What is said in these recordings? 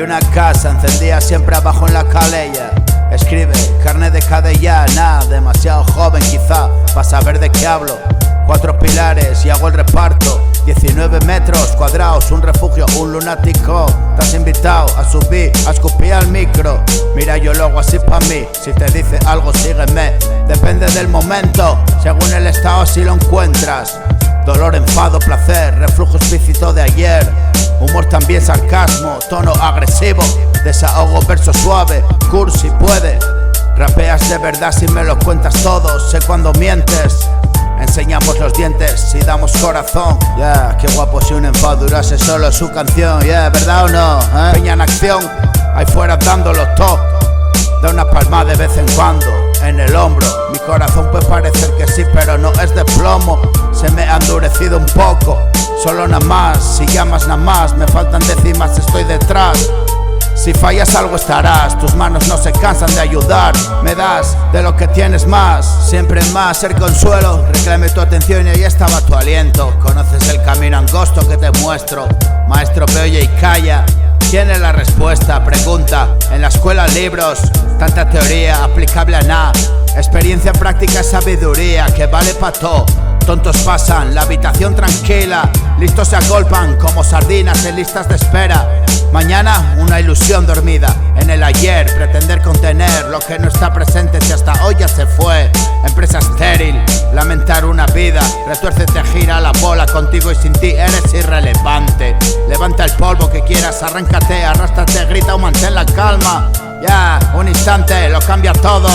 Hay una casa encendida siempre abajo en la calella. Escribe, carne de cadella, nada, demasiado joven quizá para saber de qué hablo. 4 pilares y hago el reparto. 19 metros cuadrados, un refugio, un lunático. Estás invitado a subir, a escupir al micro. Mira, yo lo hago así pa' mí. Si te dice algo, sígueme. Depende del momento, según el estado si lo encuentras. Dolor, enfado, placer, reflujo explícito de ayer. Humor también, sarcasmo, tono agresivo. Desahogo, verso suave, cursi puede. Rapeas de verdad si me lo cuentas todo. Sé cuando mientes. Enseñamos los dientes y damos corazón. Qué guapo si un enfado durase solo su canción. ¿Verdad o no? Peña en acción, ahí fuera dándolo todo. Da una palma de vez en cuando en el hombro. Mi corazón puede parecer que sí, pero no es de plomo. Se me ha endurecido un poco, solo nada más. Si llamas nada más, me faltan décimas, estoy detrás. Si fallas algo estarás, tus manos no se cansan de ayudar. Me das de lo que tienes más, siempre más, ser consuelo. Reclame tu atención y ahí estaba tu aliento. Conoces el camino angosto que te muestro. Maestro, ve, oye y calla. ¿Quién es la respuesta? Pregunta. En la escuela libros, tanta teoría aplicable a nada. Experiencia práctica es sabiduría que vale pa' todo. Tontos pasan, la habitación tranquila. Listos se agolpan como sardinas en listas de espera. Mañana una ilusión dormida en el ayer. Pretender contener lo que no está presente si hasta hoy ya se fue. Empresa estéril, lamentar una vida. Retuércete, gira la bola, contigo y sin ti eres irrelevante. Levanta el polvo que quieras, arráncate, arrástrate, grita o mantén la calma. Un instante lo cambia todo.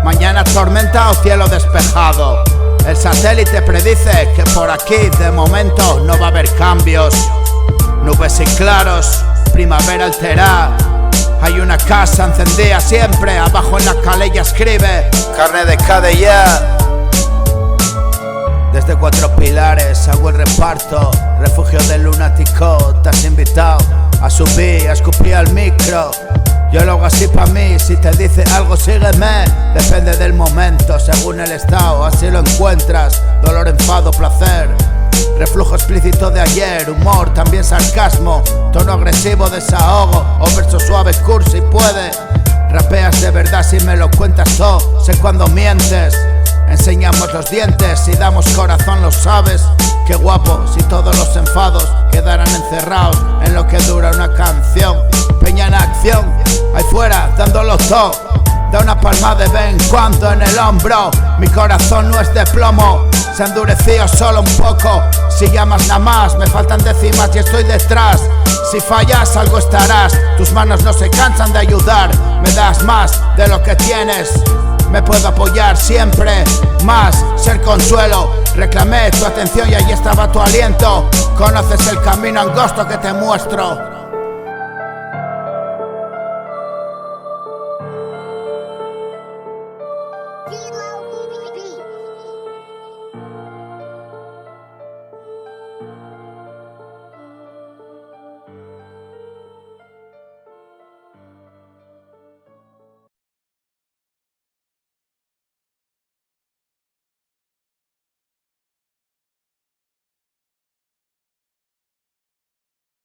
Mañana tormenta o cielo despejado. El satélite predice que por aquí de momento no va a haber cambios. Nubes y claros, primavera altera. Hay una casa encendida siempre, abajo en la calella escribe, carne de cadella. Desde 4 pilares hago el reparto. Refugio del lunático, estás invitado a subir, a escupir al micro. Yo lo hago así pa' mí, si te dice algo sígueme. Depende del momento, según el estado, así lo encuentras. Dolor, enfado, placer, reflujo explícito de ayer. Humor, también sarcasmo, tono agresivo, desahogo o verso suave, cursi puede. Rapeas de verdad si me lo cuentas todo. Sé cuando mientes. Enseñamos los dientes y damos corazón, lo sabes. Qué guapo si todos los enfados quedaran encerrados en lo que dura una canción. Peña en acción, ahí fuera dándolo todo. Da una palma de vez en cuando en el hombro. Mi corazón no es de plomo, se ha endurecido solo un poco. Si llamas nada más, me faltan décimas y estoy detrás. Si fallas algo estarás, tus manos no se cansan de ayudar. Me das más de lo que tienes, me puedo apoyar siempre más, ser consuelo. Reclamé tu atención y ahí estaba tu aliento. Conoces el camino angosto que te muestro.